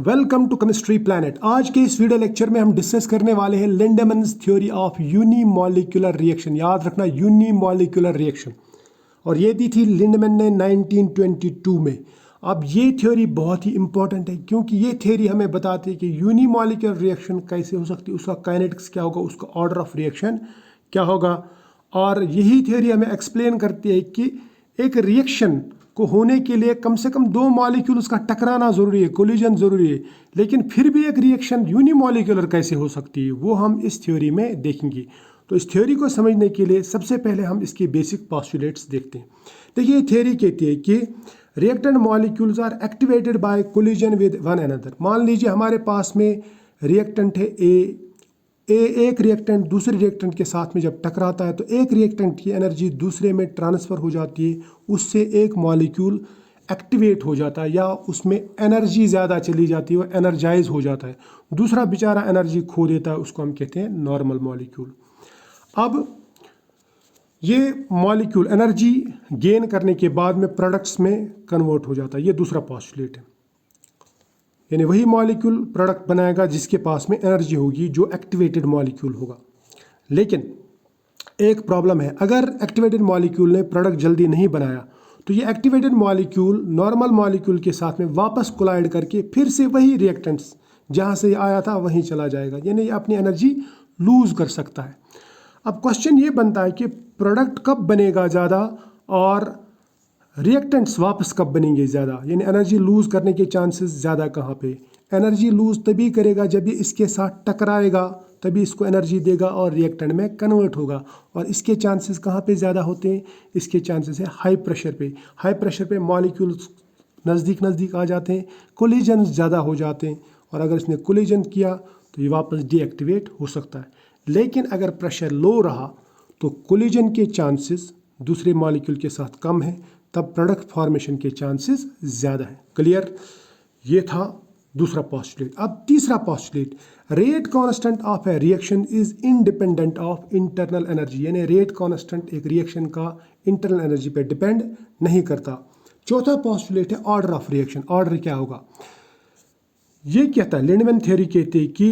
Welcome to chemistry planet. आज के इस वीडियो लेक्चर में हम डिस्कस करने वाले हैं लिंडेमैन्स थ्योरी ऑफ यूनिमॉलिक्यूलर रिएक्शन। याद रखना, यूनिमॉलिक्यूलर रिएक्शन, और ये दी थी लिंडेमैन ने 1922 में। अब ये थ्योरी बहुत ही इंपॉर्टेंट है क्योंकि ये थ्योरी हमें बताती है कि यूनिमॉलिक्यूलर रिएक्शन कैसे हो सकती है, उसका काइनेटिक्स क्या होगा, उसका ऑर्डर ऑफ रिएक्शन क्या होगा। और यही थ्योरी हमें एक्सप्लेन करती है कि एक रिएक्शन को होने के लिए कम से कम दो मॉलिक्यूल्स का टकराना ज़रूरी है, कोलिजन ज़रूरी है, लेकिन फिर भी एक रिएक्शन यूनिमॉलिक्यूलर कैसे हो सकती है वो हम इस थ्योरी में देखेंगे। तो इस थ्योरी को समझने के लिए सबसे पहले हम इसके बेसिक पोस्टुलेट्स देखते हैं। देखिए, ये थ्योरी कहती है कि reactant molecules are activated by collision with one another. मान लीजिए हमारे पास में रिएक्टेंट है एक रिएक्टेंट दूसरे रिएक्टेंट के साथ में जब टकराता है तो एक रिएक्टेंट की एनर्जी दूसरे में ट्रांसफ़र हो जाती है, उससे एक मॉलिक्यूल एक्टिवेट हो जाता है या उसमें एनर्जी ज़्यादा चली जाती है, वो एनर्जाइज हो जाता है। दूसरा बेचारा एनर्जी खो देता है, उसको हम कहते हैं नॉर्मल मॉलिक्यूल। अब ये मॉलिक्यूल एनर्जी गेन करने के बाद में प्रोडक्ट्स में कन्वर्ट हो जाता है। ये दूसरा पोस्टुलेट है, यानी वही मॉलिक्यूल प्रोडक्ट बनाएगा जिसके पास में एनर्जी होगी, जो एक्टिवेटेड मॉलिक्यूल होगा। लेकिन एक प्रॉब्लम है, अगर एक्टिवेटेड मॉलिक्यूल ने प्रोडक्ट जल्दी नहीं बनाया तो ये एक्टिवेटेड मॉलिक्यूल नॉर्मल मॉलिक्यूल के साथ में वापस कोलाइड करके फिर से वही रिएक्टेंट्स जहाँ से आया था वहीं चला जाएगा, यानी ये अपनी एनर्जी लूज़ कर सकता है। अब क्वेश्चन ये बनता है कि प्रोडक्ट कब बनेगा ज़्यादा और रिएक्टेंट्स वापस कब बनेंगे ज़्यादा, यानी एनर्जी लूज़ करने के चांसेस ज़्यादा कहाँ पे। एनर्जी लूज़ तभी करेगा जब ये इसके साथ टकराएगा, तभी इसको एनर्जी देगा और रिएक्टेंट में कन्वर्ट होगा। और इसके चांसेस कहाँ पे ज़्यादा होते हैं, इसके चांसेस है हाई प्रेशर पे। हाई प्रेशर पे मॉलिक्यूल्स नज़दीक नज़दीक आ जाते हैं, कोलिजन ज़्यादा हो जाते हैं, और अगर इसने कोलिजन किया तो ये वापस डीएक्टिवेट हो सकता है। लेकिन अगर प्रेशर लो रहा तो कोलिजन के चांसेस दूसरे मॉलिक्यूल के साथ कम है, तब प्रोडक्ट फॉर्मेशन के चांसेस ज़्यादा हैं। क्लियर? ये था दूसरा पोस्टुलेट। अब तीसरा postulate, rate constant of A reaction is independent of internal energy, यानी रेट कांस्टेंट एक रिएक्शन का इंटरनल एनर्जी पे डिपेंड नहीं करता। चौथा पोस्टुलेट है ऑर्डर ऑफ रिएक्शन। ऑर्डर क्या होगा? ये कहता है, लिंडमैन थ्योरी कहती है कि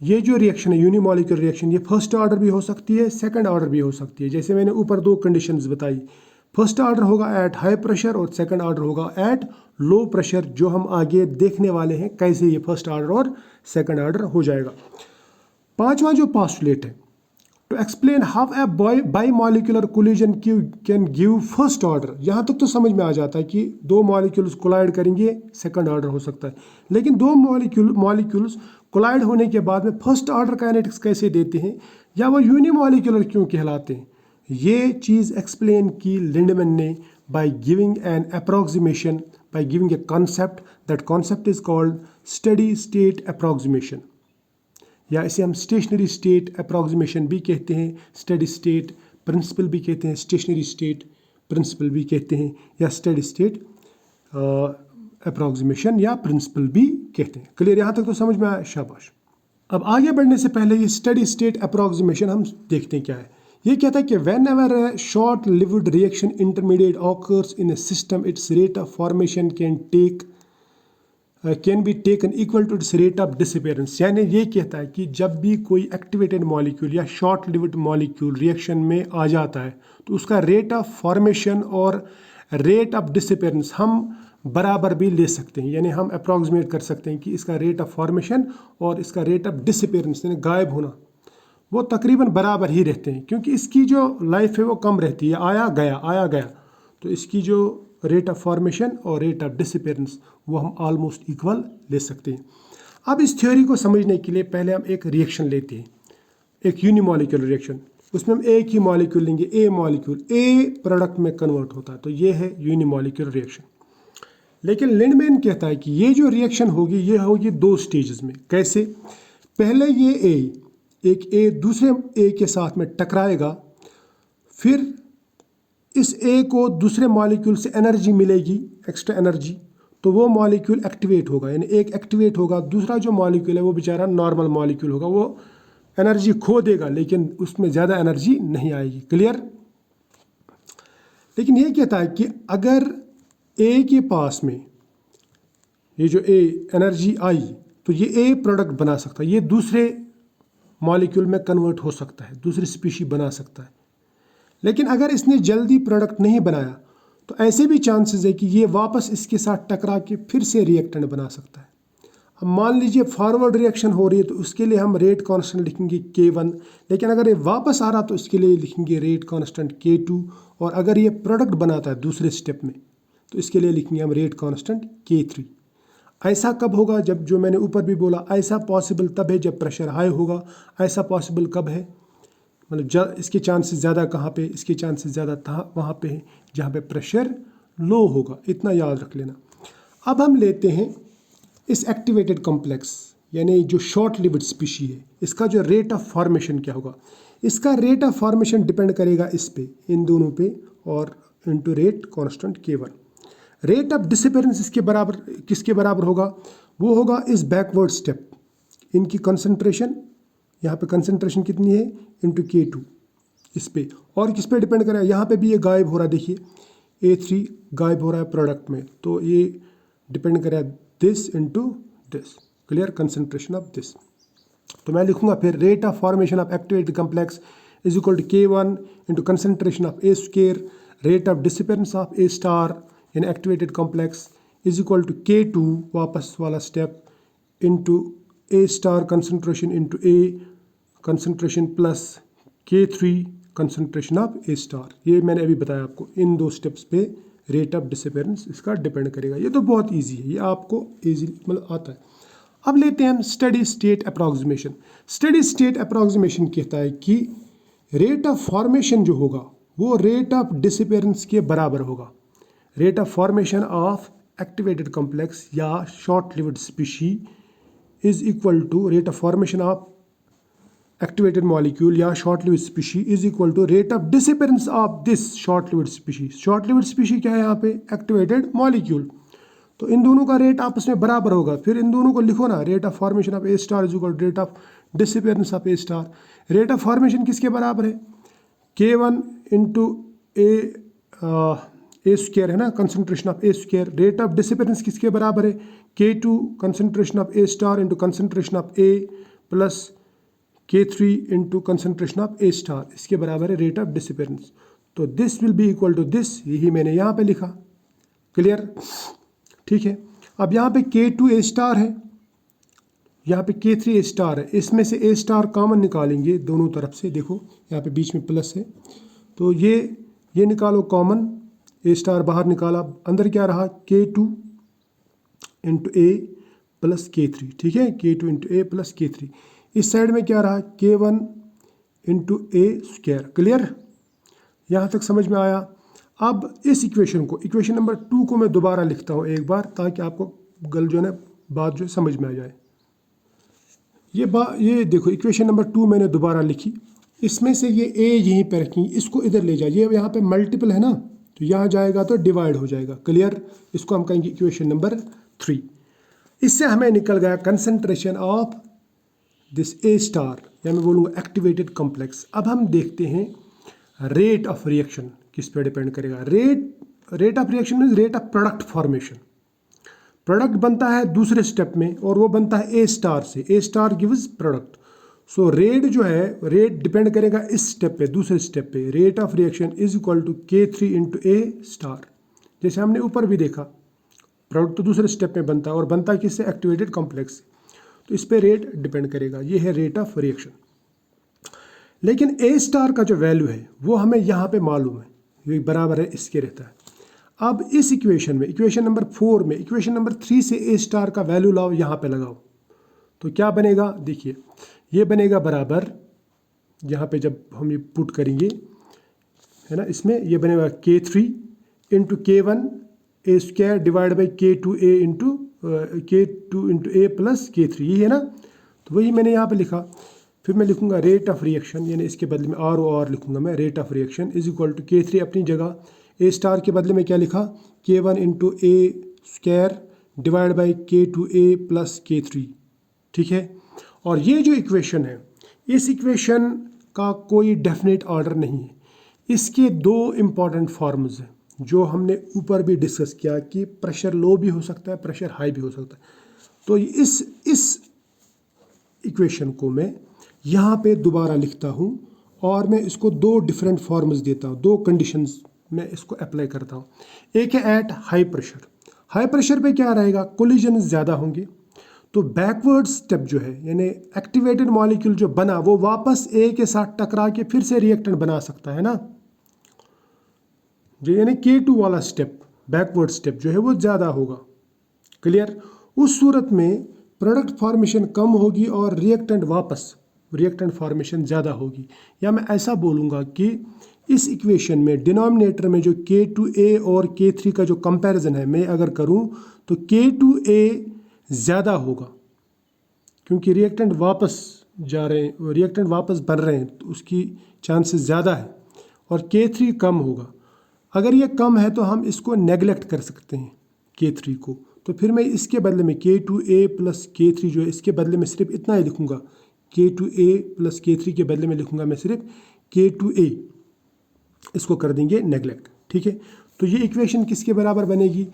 ये जो रिएक्शन है यूनिमॉलिक्यूलर रिएक्शन, ये फर्स्ट ऑर्डर भी हो सकती है, सेकंड ऑर्डर भी हो सकती है। जैसे मैंने ऊपर दो कंडीशंस बताई, फर्स्ट ऑर्डर होगा एट हाई प्रेशर और सेकंड ऑर्डर होगा एट लो प्रेशर, जो हम आगे देखने वाले हैं कैसे ये फर्स्ट ऑर्डर और सेकंड ऑर्डर हो जाएगा। पांचवा जो पोस्टुलेट है, to explain how a bimolecular collision can give first order. यहाँ तक तो समझ में आ जाता है कि दो मॉलिक्यूल्स कोलाइड करेंगे, सेकंड ऑर्डर हो सकता है। लेकिन दो मॉलिक्यूल्स कोलाइड होने के बाद में फर्स्ट ऑर्डर काइनेटिक्स कैसे देते हैं, या वो यूनिमॉलिक्यूलर क्यों कहलाते हैं, ये चीज़ एक्सप्लेन की लिंडमैन ने by giving an approximation, by giving a concept. That concept is called steady state approximation, या इसे हम स्टेशनरी स्टेट अप्रोक्सीमेशन भी कहते हैं, स्टेडी स्टेट प्रिंसिपल भी कहते हैं, स्टेशनरी स्टेट प्रिंसिपल भी कहते हैं, या स्टेडी स्टेट अप्रोक्सीमेशन या प्रिंसिपल भी कहते हैं। क्लियर? यहाँ तक तो समझ में आया? शाबाश। अब आगे बढ़ने से पहले ये स्टेडी स्टेट अप्रोक्सीमेशन हम देखते हैं क्या है। ये कहता है कि whenever a short lived reaction intermediate occurs in a system, its rate of formation can be taken equal to its rate of disappearance. यानी ये कहता है कि जब भी कोई एक्टिवेटेड मॉलिक्यूल या शॉर्ट लिव्ड मॉलिक्यूल रिएक्शन में आ जाता है तो उसका रेट ऑफ फॉर्मेशन और रेट ऑफ डिसअपीयरेंस हम बराबर भी ले सकते हैं, यानी हम अप्रॉक्सीमेट कर सकते हैं कि इसका रेट ऑफ फॉर्मेशन और इसका रेट ऑफ डिसअपीयरेंस यानी गायब होना वो तकरीबन बराबर ही रहते हैं, क्योंकि इसकी जो लाइफ है वो कम रहती है, आया गया, तो इसकी जो रेट ऑफ फॉर्मेशन और रेट ऑफ डिसअपीयरेंस वो हम ऑलमोस्ट इक्वल ले सकते हैं। अब इस थ्योरी को समझने के लिए पहले हम एक रिएक्शन लेते हैं, एक यूनिमॉलिक्यूलर रिएक्शन। उसमें हम एक ही मॉलिक्यूल लेंगे, ए मॉलिक्यूल, ए प्रोडक्ट में कन्वर्ट होता है, तो ये है यूनिमॉलिक्यूलर रिएक्शन। लेकिन लिंडमैन कहता है कि ये जो रिएक्शन होगी ये होगी दो स्टेजेस में। कैसे? पहले ये एक ए दूसरे ए के साथ में टकराएगा, फिर इस ए को दूसरे मॉलिक्यूल से एनर्जी मिलेगी, एक्स्ट्रा एनर्जी, तो वो मॉलिक्यूल एक्टिवेट होगा, यानी एक एक्टिवेट होगा, दूसरा जो मॉलिक्यूल है वो बेचारा नॉर्मल मॉलिक्यूल होगा, वो एनर्जी खो देगा लेकिन उसमें ज़्यादा एनर्जी नहीं आएगी। क्लियर? लेकिन ये कहता है कि अगर ए के पास में ये जो ए एनर्जी आई, तो ये ए प्रोडक्ट बना सकता है, ये दूसरे मॉलिक्यूल में कन्वर्ट हो सकता है, दूसरी स्पीशी बना सकता है। लेकिन अगर इसने जल्दी प्रोडक्ट नहीं बनाया तो ऐसे भी चांसेस है कि ये वापस इसके साथ टकरा के फिर से रिएक्टेंट बना सकता है। अब मान लीजिए फॉरवर्ड रिएक्शन हो रही है तो उसके लिए हम रेट कांस्टेंट लिखेंगे K1, लेकिन अगर ये वापस आ रहा तो इसके लिए लिखेंगे रेट कांस्टेंट K2, और अगर ये प्रोडक्ट बनाता है दूसरे स्टेप में तो इसके लिए लिखेंगे हम रेट कांस्टेंट K3। ऐसा कब होगा? जब, जो मैंने ऊपर भी बोला, ऐसा पॉसिबल तब है जब प्रेशर हाई होगा। ऐसा पॉसिबल कब है, मतलब इसके चांसेस ज़्यादा कहाँ पे? इसके चांसेस ज़्यादा वहाँ पे है जहाँ पे प्रेशर लो होगा, इतना याद रख लेना। अब हम लेते हैं इस एक्टिवेटेड कॉम्प्लेक्स, यानी जो शॉर्ट लिव्ड स्पीशी है, इसका जो रेट ऑफ फॉर्मेशन क्या होगा? इसका रेट ऑफ फॉर्मेशन डिपेंड करेगा इस पे, इन दोनों पे, और into rate constant K1। Rate of disappearance इसके बराबर, किसके बराबर होगा? वो होगा इस बैकवर्ड स्टेप, इनकी कंसंट्रेशन, यहाँ पे कंसंट्रेशन कितनी है, इनटू K2 इस पे। और किस पे डिपेंड करेगा? यहाँ पे भी ये गायब हो रहा है, देखिए A3 गायब हो रहा है प्रोडक्ट में, तो ये डिपेंड करेगा this into this, clear, concentration of this. तो मैं लिखूंगा फिर rate of formation of activated complex is equal to K1 into concentration of A square, rate of disappearance of A star in activated complex is equal to K2, वापस वाला step, into A star concentration into A concentration plus K3 concentration of A star. ये मैंने अभी बताया आपको, इन दो steps पे रेट ऑफ डिसअपीयरेंस इसका डिपेंड करेगा। ये तो बहुत इजी है, ये आपको इजी मतलब आता है। अब लेते हैं हम steady state approximation. Steady state approximation कहता है कि रेट ऑफ फॉर्मेशन जो होगा वो रेट ऑफ डिसअपीयरेंस के बराबर होगा। Rate of formation of activated complex या short lived species is equal to rate of formation of activated molecule या short lived species is equal to rate of disappearance of this short lived species. Short lived species क्या है यहाँ पे? Activated molecule. तो इन दोनों का rate आपस में बराबर होगा, फिर इन दोनों को लिखो ना, rate of formation of A star is equal to rate of disappearance of A star. Rate of formation किसके बराबर है? K1 इंटू A स्क्वायर है ना, concentration of A square. Rate of disappearance किसके बराबर है? K2 concentration of A star into concentration of A plus K3 into concentration of A star, इसके बराबर है रेट ऑफ डिसअपीयरेंस। तो this will be equal to this, यही मैंने यहाँ पे लिखा, क्लियर, ठीक है। अब यहाँ पे K2 A स्टार है, यहाँ पे K3 A स्टार है, इसमें से A स्टार कॉमन निकालेंगे दोनों तरफ से, देखो यहाँ पे बीच में प्लस है, तो ये निकालो कॉमन, A स्टार बाहर निकाला, अंदर क्या रहा? K2 into A plus K3, ठीक है, K2 into A plus K3। इस साइड में क्या रहा? K1 into A square, clear, यहाँ तक समझ में आया। अब इस इक्वेशन को, इक्वेशन नंबर 2 को मैं दोबारा लिखता हूँ एक बार, ताकि आपको गल जो है ना बात जो समझ में आ जाए। ये देखो इक्वेशन नंबर 2 मैंने दोबारा लिखी, इसमें से ये A यहीं पर रखी, इसको इधर ले जाए, ये यहाँ पे मल्टीपल है ना, तो यहाँ जाएगा तो डिवाइड हो जाएगा, क्लियर। इसको हम कहेंगे इक्वेशन नंबर 3। इससे हमें निकल गया concentration of this A star, या मैं बोलूँगा एक्टिवेटेड कॉम्प्लेक्स। अब हम देखते हैं रेट ऑफ रिएक्शन किस पे डिपेंड करेगा। Rate of reaction means rate of product formation. Product बनता है दूसरे स्टेप में और वो बनता है A स्टार से, A star gives product. So rate जो है, रेट डिपेंड करेगा इस स्टेप पे, दूसरे स्टेप पे। Rate of reaction is equal to K3 into A star. जैसे हमने ऊपर भी देखा, प्रोडक्ट तो दूसरे स्टेप में बनता है और बनता है किससे? Activated complex. तो इस पे रेट डिपेंड करेगा, ये है रेट ऑफ रिएक्शन। लेकिन A स्टार का जो वैल्यू है वो हमें यहाँ पे मालूम है, ये बराबर है इसके रहता है। अब इस इक्वेशन में, इक्वेशन नंबर 4 में, इक्वेशन नंबर 3 से A स्टार का वैल्यू लाओ, यहाँ पे लगाओ, तो क्या बनेगा? देखिए ये बनेगा बराबर, यहाँ पे जब हम ये पुट करेंगे है ना, इसमें ये बनेगा K3 into K1 A square divide by K2 into A plus K3, ये है ना। तो वही मैंने यहाँ पे लिखा। फिर मैं लिखूंगा रेट ऑफ रिएक्शन, यानी इसके बदले में R लिखूंगा मैं, rate of reaction is equal to K3 अपनी जगह, A स्टार के बदले में क्या लिखा? K1 into A square divide by K2A plus K3, ठीक है। और ये जो इक्वेशन है, इस इक्वेशन का कोई डेफिनेट ऑर्डर नहीं है, इसके दो इम्पॉर्टेंट फॉर्म्स हैं। जो हमने ऊपर भी डिस्कस किया कि प्रेशर लो भी हो सकता है, प्रेशर हाई भी हो सकता है। तो इस इक्वेशन को मैं यहाँ पे दोबारा लिखता हूँ और मैं इसको दो डिफरेंट फॉर्म्स देता हूँ, दो कंडीशंस में इसको अप्लाई करता हूँ। एक है eight high pressure. High pressure पे क्या रहेगा, कोलिजन ज़्यादा होंगे, तो बैकवर्ड स्टेप जो है यानी एक्टिवेटेड मॉलिक्यूल जो बना वो वापस ए के साथ टकरा के फिर से रिएक्टेंट बना सकता है ना, जो यानी K2 वाला स्टेप, बैकवर्ड स्टेप जो है वो ज़्यादा होगा। क्लियर? उस सूरत में प्रोडक्ट फॉर्मेशन कम होगी और रिएक्टेंट फॉर्मेशन ज़्यादा होगी। या मैं ऐसा बोलूँगा कि इस इक्वेशन में डिनोमिनेटर में जो K2A और K3 का जो कंपैरिजन है मैं अगर करूँ तो K2A ज़्यादा होगा, क्योंकि रिएक्टेंट वापस जा रहे हैं, रिएक्टेंट वापस बन रहे हैं, तो उसकी चांसेस ज़्यादा है, और K3 कम होगा। अगर ये कम है तो हम इसको नेगलेक्ट कर सकते हैं K3 को, तो फिर मैं इसके बदले में K2A प्लस K3 जो है इसके बदले में सिर्फ इतना ही लिखूँगा, K2A प्लस K3 के बदले में लिखूँगा मैं सिर्फ K2A, इसको कर देंगे नेगलेक्ट। ठीक है, तो ये इक्वेशन किसके बराबर बनेगी,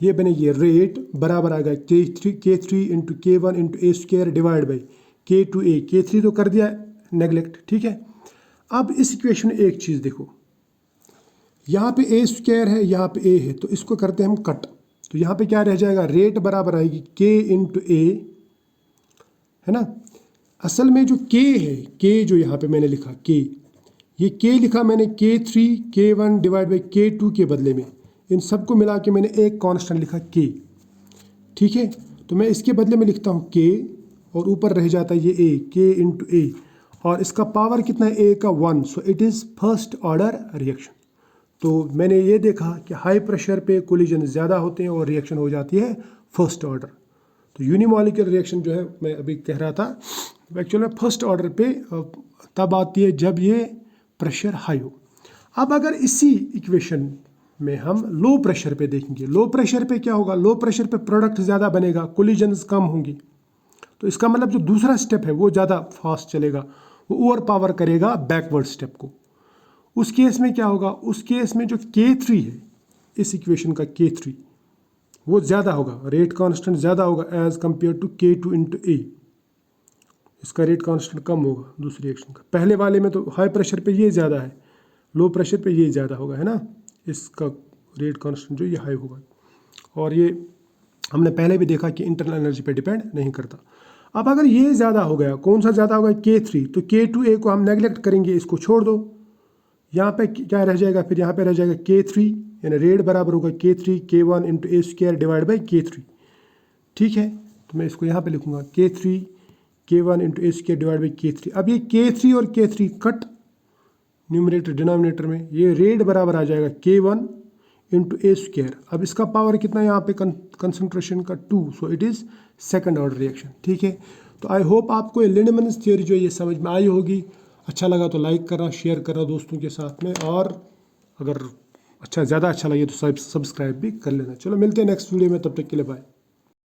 ये बनेगी रेट बराबर आएगा K3 into K1 into A square divide by K2A। K3 तो कर दिया नेगलेक्ट। ठीक है, अब इस इक्वेशन में एक चीज़ देखो, यहाँ पे ए स्क्वायर है, यहाँ पे ए है, तो इसको करते हैं हम कट, तो यहाँ पे क्या रह जाएगा, रेट बराबर आएगी K इंटू ए, है ना। असल में जो K है, K जो यहाँ पे मैंने लिखा K, ये K लिखा मैंने K3 K1 divide by K2 के बदले में, इन सबको मिला के मैंने एक कांस्टेंट लिखा K। ठीक है, तो मैं इसके बदले में लिखता हूँ K और ऊपर रह जाता है ये A, K इंटू ए, और इसका पावर कितना है A का 1, so it is first order reaction. तो मैंने ये देखा कि हाई प्रेशर पे कोलिजन ज़्यादा होते हैं और रिएक्शन हो जाती है फर्स्ट ऑर्डर। तो यूनिमॉलिक्यूलर रिएक्शन जो है मैं अभी कह रहा था एक्चुअली में फर्स्ट ऑर्डर पे तब आती है जब ये प्रेशर हाई हो। अब अगर इसी इक्वेशन में हम लो प्रेशर पे देखेंगे, लो प्रेशर पे क्या होगा, लो प्रेशर पे प्रोडक्ट ज़्यादा बनेगा, कोलिजन्स कम होंगी, तो इसका मतलब जो दूसरा स्टेप है वो ज़्यादा फास्ट चलेगा, वो ओवर पावर करेगा बैकवर्ड स्टेप को। उस केस में क्या होगा, उस केस में जो K3 है इस इक्वेशन का K3 वो ज़्यादा होगा, रेट कांस्टेंट ज़्यादा होगा as compare to K2 into A, इसका रेट कांस्टेंट कम होगा दूसरी रिएक्शन का। पहले वाले में तो हाई प्रेशर पे ये ज़्यादा है, लो प्रेशर पे ये ज़्यादा होगा, है ना, इसका रेट कांस्टेंट जो ये हाई होगा। और ये हमने पहले भी देखा कि इंटरनल एनर्जी पे डिपेंड नहीं करता। अब अगर ये ज़्यादा हो गया, कौन सा ज़्यादा होगा, K3, तो K2A को हम नेगलेक्ट करेंगे, इसको छोड़ दो, यहाँ पे क्या रह जाएगा, फिर यहाँ पे रह जाएगा K3, यानी रेट बराबर होगा K3 K1 into A square divide by K3। ठीक है, तो मैं इसको यहाँ पे लिखूँगा K3 K1 into A square divide by K3। अब ये K3 और K3 कट न्यूमरेटर डिनोमिनेटर में, ये रेट बराबर आ जाएगा K1 इंटू ए स्क्वायर। अब इसका पावर कितना है यहाँ पे कंसंट्रेशन का 2, so it is second order reaction. ठीक है, तो आई होप आपको ये लिंडमैन्स थ्योरी जो है ये समझ में आई होगी। अच्छा लगा तो लाइक करना, शेयर करना दोस्तों के साथ में, और अगर ज़्यादा अच्छा लगे तो सब्सक्राइब भी कर लेना। चलो मिलते हैं नेक्स्ट वीडियो में, तब तक के लिए बाय।